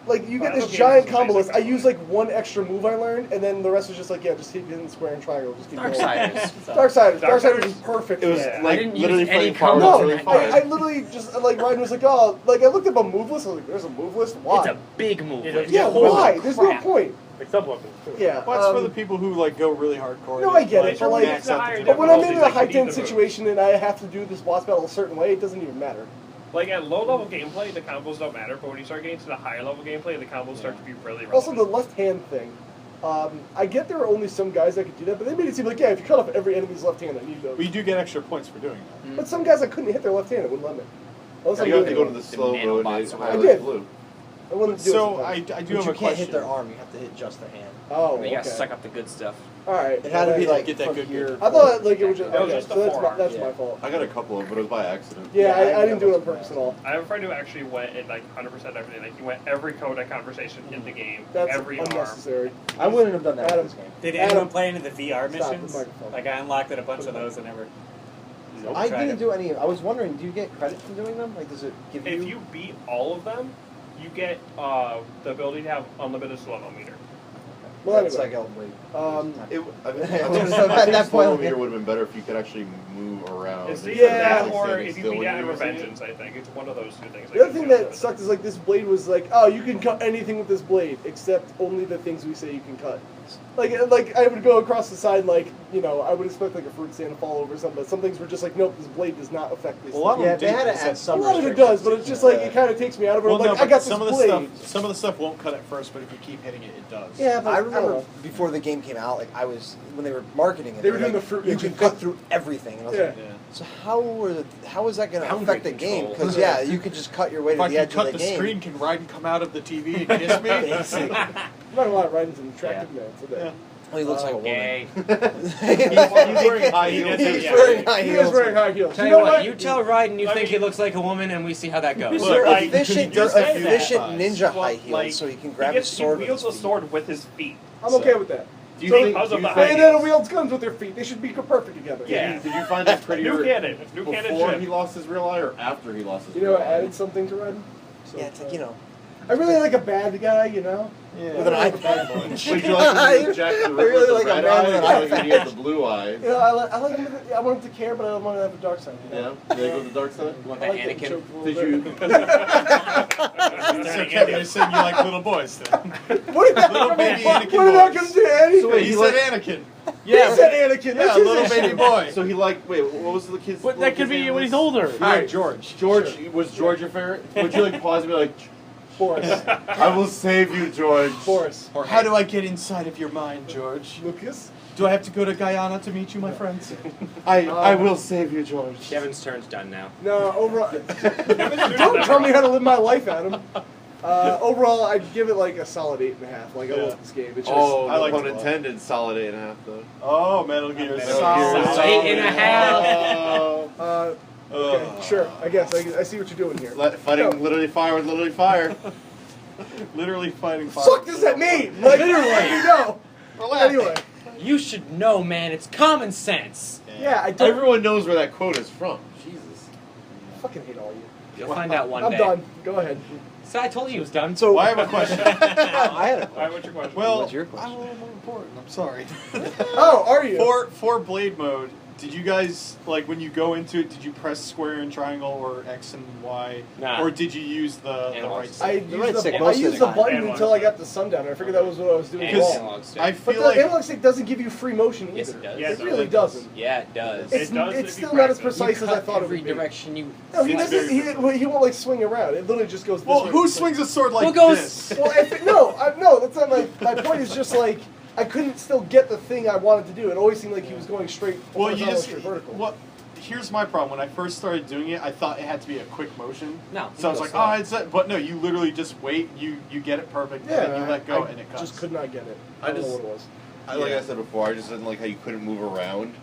Like you get Well, this okay, giant this is combo list. I basically use like one extra move I learned, and then the rest was just like, yeah, just keep hitting square and triangle. Just keep going. Darksiders. Darksiders is perfect. It was Yeah. like I didn't literally use any fighting Power combos was No, really in that fun. I literally just like Ryan was like, oh, like I looked up a move list. I was like, there's a move list. Why? It's a big move. Yeah, list. yeah, Holy why? There's no crap. point. Like sub weapons too. Yeah, Well, it's for the people who like go really hardcore. No, and I get like, it, but, like- max out the But when I'm in a Difficulties, like, high you need tense the move. situation and I have to do this boss battle a certain way, it doesn't even matter. Like at low level gameplay, the combos don't matter, but when you start getting to the higher level gameplay, the combos start to be really relevant. Also, the left hand thing. I get there are only some guys that could do that, but they made it seem like, yeah, if you cut off every enemy's left hand, I need those. But you do get extra points for doing that. But some guys I couldn't hit their left hand, it wouldn't let me. Unless So I you have really to go to wanted. the slow mode and nanobots. it I highlights did. blue. I wouldn't do So it I sometimes. do But have you a can't question. hit their arm. You have to hit just the hand. Oh, You gotta okay. suck up the good stuff. All right. It had to be like Get that from good here. I thought like it was just. That was Okay, just so the that's forearm. that's Yeah. my fault. I got a couple of them, but it was by accident. Yeah, Yeah, I didn't do it on that was purpose at all. I have a friend who actually went and like 100% everything. Like he went every codec conversation in the game, That's every arm. unnecessary. I wouldn't have done that Adam. with this game. Did Adam, anyone play any of the VR stop the missions? microphone. Like I unlocked a bunch of those and never. Nope. I tried didn't it. do any. I was wondering, do you get credit from doing them? Like, does it give If you beat all of them, you get the ability to have unlimited slow meter. Well, It's anyway. like, oh, wait. I At think that slow point, meter would have been better if you could actually move around. It's instead either of Yeah. that or standing if you still beat when that in you're using it. Revengeance, I think. It's one of those two things. The other thing that sucked is like this blade was like, oh, you can cut anything with this blade except only the things we say you can cut. Like I would go across the side, like I would expect like a fruit stand to fall over or something. But some things were just like, nope, this blade does not affect this. Well, a lot of Yeah, them they do, had to because add that's- some A lot of it restrictions does, but to it's just keep like it kind of takes me out of it. Well, I'm like, no, I got but some of this the blade. stuff, some of the stuff won't cut at first, but if you keep hitting it, it does. Yeah, but I I don't remember know. before the game came out, like I was when they were marketing it. They were doing like, the fruit You ninja can cut through everything. And I was Yeah. like, So how is that going to Boundary affect the game? control. Because yeah, you could just cut your way If to I the can edge cut of the the game. screen, can Raiden come out of the TV and kiss me? Basic. Not a lot of Raiden's an attractive man today. Yeah. Oh, he looks like a woman. Gay. He's wearing high heels. He's Yeah. wearing high He is heels. wearing high heels. Tell You you know what, what? you tell Raiden you I think he mean- looks like a woman, and we see how that goes. Look, They're Like, efficient. you They're say that. efficient Well, ninja high heels, like, so he can grab his he sword with wields his a feet. sword with his feet. I'm okay with that. Do you So think? because Do of you the think high Bayonetta heels. wields guns with their feet. They should be perfect together. Yeah. Did you find that prettier New canon. New canon before ship. he lost his real eye or after he lost his You real know, eye? I added something to Raiden. So, Yeah, it's like, you know. I really like a bad guy, you know? Yeah. With an eye Would you like him to Jack the I Ripper really with the like a red man eye, with or an do eye you like him to get the blue eye? You know, I like him. I want him to care, but I don't want to have a dark side. You know? Yeah, they go the dark side. You want I that like getting Anakin? choked a Did little you? bit. So Kevin, you're saying you like little boys then? What did Little baby Anakin What did that boys. gonna do, Annie? So wait, He he said like- Anakin. He said Anakin. Yeah, That's his little issue. baby boy. So he like wait, what was the kid's? But little that could kid's be name when he's was? older. All right, George. George was George your favorite? Would you like pause and be like, Boris. I will save you, George. Boris. Or how do I get inside of your mind, George? Lucas. Do I have to go to Guyana to meet you, my friends? I will save you, George. Kevin's turn's done now. No, overall. Don't tell me how to live my life, Adam. Overall, I'd give it like a solid 8.5. Like, I Yeah. love this game. It's just. Oh, I liked no pun it a lot. intended. Solid 8.5 though. Oh, Metal Gear Metal Solid. Gear Solid. 8.5. Okay, sure. I guess. I see what you're doing here. Fighting No. literally fire with literally fire. Literally fighting fire. Fuck does that mean? Like, literally. You know. Anyway. You should know, man. It's common sense. Yeah, I don't. Everyone knows where that quote is from. Jesus. I fucking hate all you. You'll find out one I'm day. done. Go ahead. So I told you he was done. So Well, I have a question. I had a All right, question. what's your question? Well, What's your I'm question? a little more important. I'm sorry. Oh, are you? For Blade mode, did you guys, like, when you go into it, did you press square and triangle or X and Y? Nah. Or did you use the Analog right stick. I stick? used right the, stick I most of used the the time. button Analog until I stick. got the Sundowner. I figured that was what I was doing Because wrong. Analog stick. I But feel the like analog stick doesn't give you free motion either. Yes, it does. Yeah, It it really does. doesn't. Yeah, it does. It's, It does it's if you still not as practice. precise You as I cut thought it every would be. direction you. No, he It's doesn't. very He won't like swing around. It literally just goes. This well, way. who swings a sword like Who goes- this? Well, no, that's not my point. Is just like I couldn't still get the thing I wanted to do. It always seemed like he was going straight. Well, you horizontal, just straight vertical. what? Here's my problem. When I first started doing it, I thought it had to be a quick motion. No. So I was it like, goes oh, it's that. But no, you literally just wait. You get it perfect, Yeah, and then you let go, I and it cuts. just could not get it. I I don't know just- what it was. Like Yeah. I said before, I just didn't like how you couldn't move around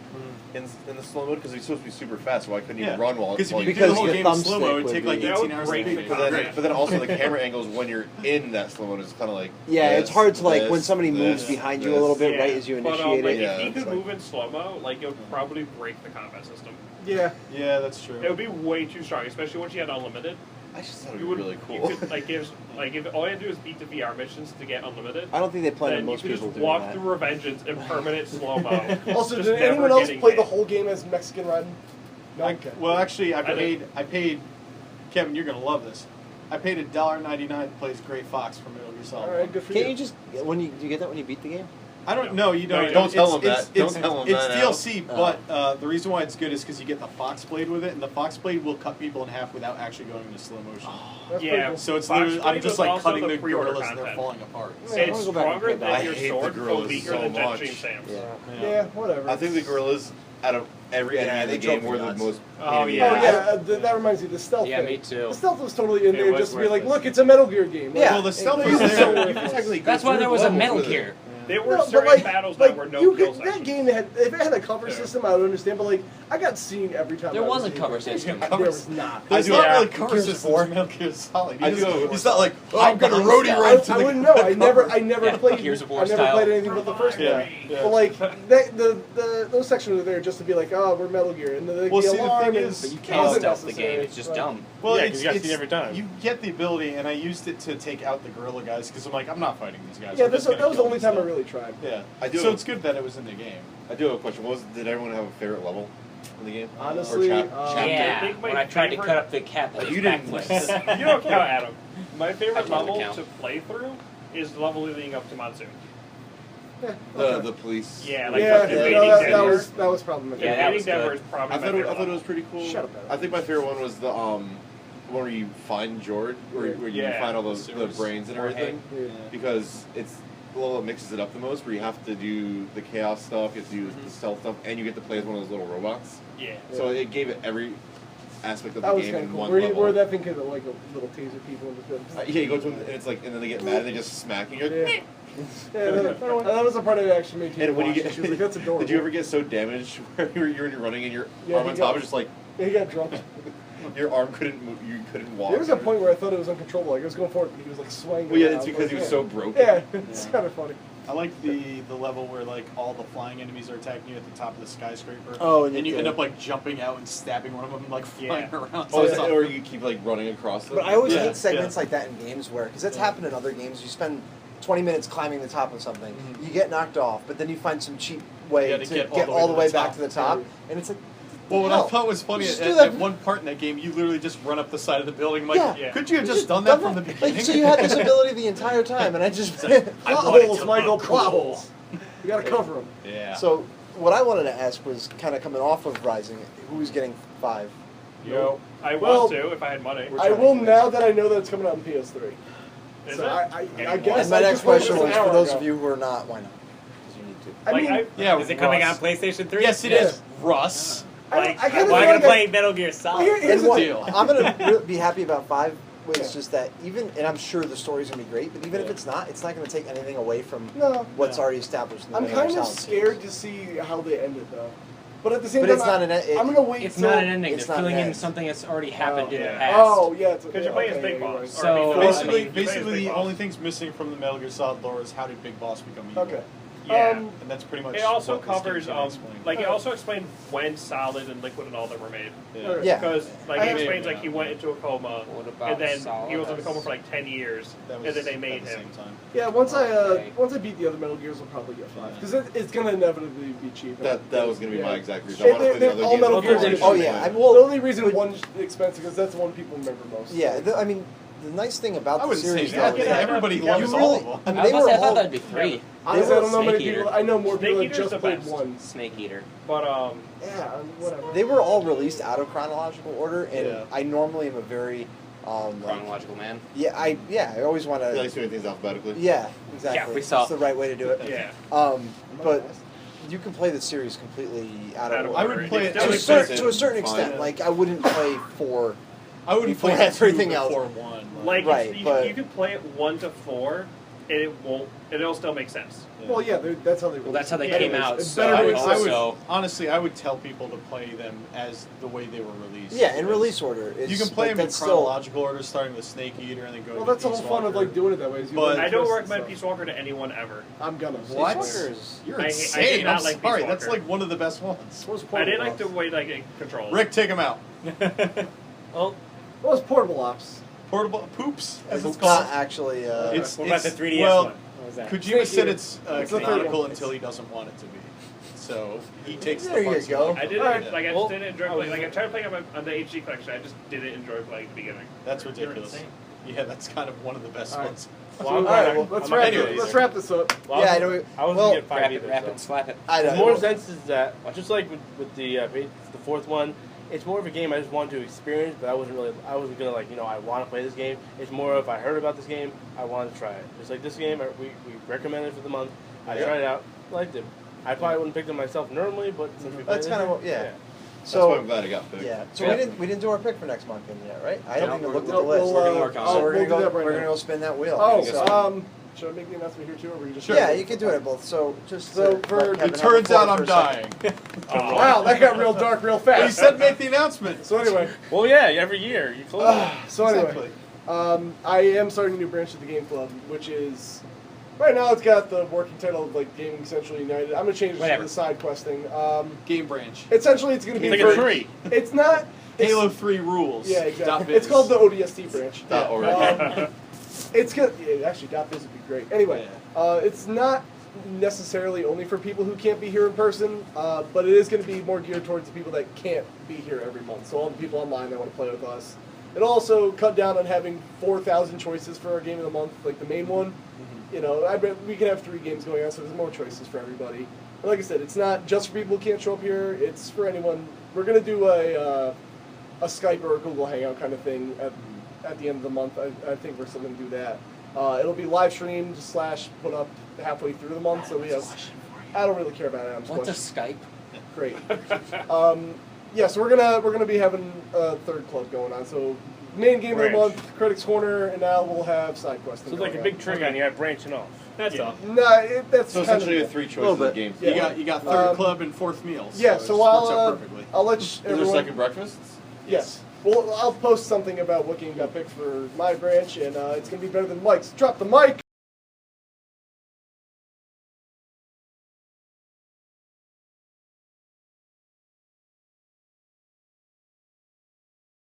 in the slow mode because he's supposed to be super fast. So why couldn't you Yeah. run while Because if while you you do the Because whole the game in thumbstick slow mo, it'd would take like be- 18 That hours would to break beat. the But then also the camera angles when you're in that slow mode is kind of like Yeah, this, it's hard to like when this, somebody moves this, behind you a this. little bit Yeah. right as you But, initiate like, it. Yeah. if he It's could like- move in slow mo, like it would probably break the combat system. Yeah. Yeah, that's true. It would be way too strong, especially once you had unlimited. I just thought it You was would really You cool. could, like if all you had to do is beat the VR missions to get unlimited. I don't think they plan on Then you most could just people doing walk that. through Revengeance in permanent slow mo. Also, Just did never anyone else getting play hit. the whole game as Mexican Raiden? No. Okay. Well, actually, I did. paid. Kevin, you're gonna love this. I paid $1.99 to play as Gray Fox from Metal Gear Solid. All right, good for Can't you. you just do you get that when you beat the game? I don't know. You don't. Don't tell him it's- that. It's, Don't tell him it's that, Al. DLC, but the reason why it's good is because you get the Fox Blade with it, and the Fox Blade will cut people in half without actually going into slow motion. That's Yeah. pretty cool. So it's Fox literally, I'm Blade just was like also cutting the the pre-order gorillas and they're content. falling apart. Yeah, It's I wanna go back and stronger play than that. I your hate the sword, but gorillas weaker so than much. Jetstream Sam's. Yeah. Yeah, whatever. I think the gorillas out of every enemy in they the game drove me were the nuts. most. Oh, pain in the yeah. Oh ass. yeah, that reminds me. The stealth. Yeah, thing. me too. The stealth was totally in It there was just to be like, worthless. look, it's a Metal Gear game. Like, Well, the stealth it was was there. so You can worthless. technically go That's why through there was a levels Metal with it. Gear. There were No, but certain like, battles like that were no you kill could, that sections. game had if it had a cover Yeah. system, I would understand. But like, I got seen every time. There I was a in cover there. system. There was not. There's do not have really cover Gears systems 4. in Metal Gear Solid. I do have It's not like, oh, I'm gonna behind roadie stealth. right to I the wouldn't know. I never Yeah, played. Gears of War I never style. played anything but the first Yeah, one. yeah. But like, those sections are there just to be like, oh, we're Metal Gear, and the Well, see, the alarm thing and is- But you it can't wasn't stealth the necessary. game. It's just Right. dumb. Well, Yeah, 'cause it's, you gotta it's see it every time. You get the ability, and I used it to take out the gorilla guys because I'm like, I'm not fighting these guys. Yeah, I'm just that gonna was the kill only them time I instead. really tried. Yeah, I do So have- it's good that it was in the game. I do have a question. What was did everyone have a favorite level in the game? Honestly, or chapter? Yeah, I think my when I tried to favorite- cut up the cat that You was didn't- backflips. You don't count, Adam. My I favorite totally level count. to play through is the level leading up to Monsoon. The police. Yeah, like Yeah, fucking no, invading that Denver. was problematic. Yeah, that Invading was Denver good. is probably I my thought it, favorite I thought it was level. pretty cool. Shut up, Adam. I think my favorite one was the where you find George, where you Yeah, find all the the sewers. brains and Jorge. everything, Yeah. because it's level that mixes it up the most, where you have to do the chaos stuff, you have to do the stealth stuff, and you get to play as one of those little robots. Yeah. So it gave it every aspect of the That was game kind in of cool. one Where, level. where that thing could like a little taser people and just Yeah, you go to them, and it's like, and then they get mad and they just smack you. You're like, yeah, that was the part that actually made you and when you watch get, it. She was like, "That's adorable." did you ever get so damaged where you're running and your Yeah, arm he on got- top is just like Yeah, he got drunk. your arm couldn't move, you couldn't walk. There was a point where I thought it was uncontrollable. Like I was going forward, but he was like swaying. Well, yeah, around. it's because he was Yeah. so broken. Yeah, it's kind of funny. I like the level where like all the flying enemies are attacking you at the top of the skyscraper. Oh, and you yeah. end up like jumping out and stabbing one of them like flying around. Oh, So is it's that, all- or you keep like running across them. But I always Yeah, hate segments yeah. like that in games where, because that's happened in other games. You spend 20 minutes climbing the top of something, you get knocked off, but then you find some cheap way Yeah, to to get, get all the way top. back to the top, and it's like, Well, what hell? I thought was funny Just at, do that. at one part in that game, you literally just run up the side of the building. I'm like, Yeah. could you have You just done that from the Like, beginning? so you had this ability the entire time, and I just Plot wanted holes, to Michael. look Plot cool. holes. You gotta cover them. Yeah. So what I wanted to ask was kind of coming off of Rising, who's getting 5? Yo, I Well, want to if I had money. I will now that I know that it's coming out on PS3. Is So it? I guess. And my I next just played this question an was, for hour those ago. of you who are not, why not? Because you need to. I Like, mean, yeah, Is it coming Russ. on PlayStation 3? Yes, it is. Russ. Like, I kinda am feel I like gonna I- play Metal Gear Solid? Here's the what- deal. I'm gonna be happy about 5. Was Yeah. just that even, and I'm sure the story's gonna be great, but even if Yeah. it's not gonna take anything away from No. what's No. already established. In the I'm Metal Gear kind of Solid scared series. to see how they end it though. But at the same But time, it's not an e- I'm gonna wait. It's till, not an ending. it's They're not filling an in end. something that's already happened in the yeah. past. Oh yeah, Because you're playing as Big Boss. Right. So- Or, Basically, you're playing as basically Big the Boss. only things missing from the Metal Gear Solid lore is how did Big Boss become evil. Okay. Yeah. And that's pretty much It also what this game covers, can explain. like, it also explained when Solid and Liquid and all them were made. Yeah. Yeah. Because, like, I it mean, explains, like, he went into a coma, What about and then Solid? he was in a coma for, like, 10 years, That was and then they at made the him. same time. Yeah, once Okay. I beat the other Metal Gears, I'll probably get 5 because it's gonna inevitably be cheap. That was gonna be my Yeah. exact reason. I want to play the other All games. Metal I Gears wanna are play Oh the yeah, other I'm, games. Well, the only reason one's expensive because that's the one people remember most. yeah. I mean, the nice thing about I the wouldn't say series that. though is Yeah, that Everybody you loves all really, of them. I mean, I they was were gonna say, I thought all. that'd be 3. Honestly, I don't know many Snake Eater. people. I know more Snake people that Eater's just the played best. one. Snake Eater. But, Yeah, whatever. They were all released out of chronological order, and Yeah. I normally am a very, like, Chronological man. I always want I to. like doing things alphabetically. Yeah, exactly. Yeah, we saw. It's the right way to do it. yeah. But you can play the series completely out of Out of order. I would play it It's To a, That cer- makes to a certain Fine. extent, like I wouldn't play 4. I wouldn't before play everything two else. before 1. Like, Right, you, but- you can play it 1 to 4, and it won't, and it'll still make sense. Well, yeah, that's how they. Well, that's how they Yeah, came it's- out. it's So better to I would, exist. I would so honestly, I would tell people to play them as the way they were released. Yeah, in release order. It's, You can play but them in that's still- chronological order, starting with Snake Eater and then going. Well, to that's the whole Peace fun of Walker. like doing it that way. Is you But- learn I don't twists and recommend stuff. Peace Walker to anyone ever. I'm gonna. What? Fuckers. You're I insane. did not I'm like Peace sorry. That's Walker. like one of the best ones. What was I portable didn't like the ops? way like it controls. Rick, take him out. Well, What was portable ops? Portable poops, as it's It's called. not actually. It's- What about the 3DS well, one? What was that? Kojima Snake said Eater. it's It's the third canonical one. until he doesn't want it to be. So he takes There the you parts he go. likes. I didn't Alright, like. I well, just didn't enjoy playing. Like I tried playing on the HD collection. I just didn't enjoy playing the beginning. That's ridiculous. insane. Yeah, that's kind of one of the best Alright. ones. well, All I'm right, gonna- well, let's I'm wrap gonna- anyways. Let's wrap this up. well, Yeah, I I know. wasn't Well, gonna get 5 Wrap it, either. wrap so. it, slap it. I The don't more know. sense is that, just like with the the fourth one, it's more of a game I just wanted to experience, but I wasn't gonna like, I want to play this game. It's more of I heard about this game, I wanted to try it. Just like this game, we recommended it for the month. I Yeah. tried it out, liked it. I probably wouldn't pick it myself normally, but since we played That's it, kind of what. Yeah. That's why I'm So. glad it got picked. Yeah. So Yeah. we didn't do our pick for next month in yet, right? I haven't even looked at No, the list. we'll, We're gonna work on So it. we're gonna we'll do go. that right We're now. gonna go spin that wheel. Oh, So- should I make the announcement here too, or we just? yeah, you can do it both. So just So to for- let it Kevin It have turns the floor out I'm for a second. dying. Wow, that got real dark real He fast. said make the announcement. So anyway, Well, yeah, every year you close it. so anyway, Exactly. I am starting a new branch of the Game Club, which is right now it's got the working title of like Gaming Central United. I'm gonna change it Whatever. to the side questing. Game branch. Essentially, it's gonna be It's like a for- tree. It's not it's- Halo 3 rules. Yeah, Dot exactly. biz. It's called the ODST branch. Or It's good. Yeah, actually, .biz would be great. Anyway, it's not necessarily only for people who can't be here in person, but it is going to be more geared towards the people that can't be here every month. So all the people online that want to play with us. It'll also cut down on having 4,000 choices for our game of the month, like the main one. You know, I bet we can have 3 games going on, so there's more choices for everybody. But like I said, it's not just for people who can't show up here. It's for anyone. We're going to do a Skype or a Google Hangout kind of thing at the end of the month. I think we're still going to do that. It'll be live streamed / put up halfway through the month, so we have. I don't really care about Adam's What's a question. Skype? Great. Yeah, so we're gonna be having a third club going on. So main game of the Branch. month, Critics Corner, and now we'll have side questing. So it's like a going big on. trick on you, branching off. That's all. No, that's So kind essentially, of, you have 3 Little choices of bit. games. Yeah. You got third club and fourth meal. So it works out perfectly. I'll let Is there everyone. second breakfasts? Yes. Well, I'll post something about what game got picked for my branch, and it's gonna be better than Mike's. Drop the mic.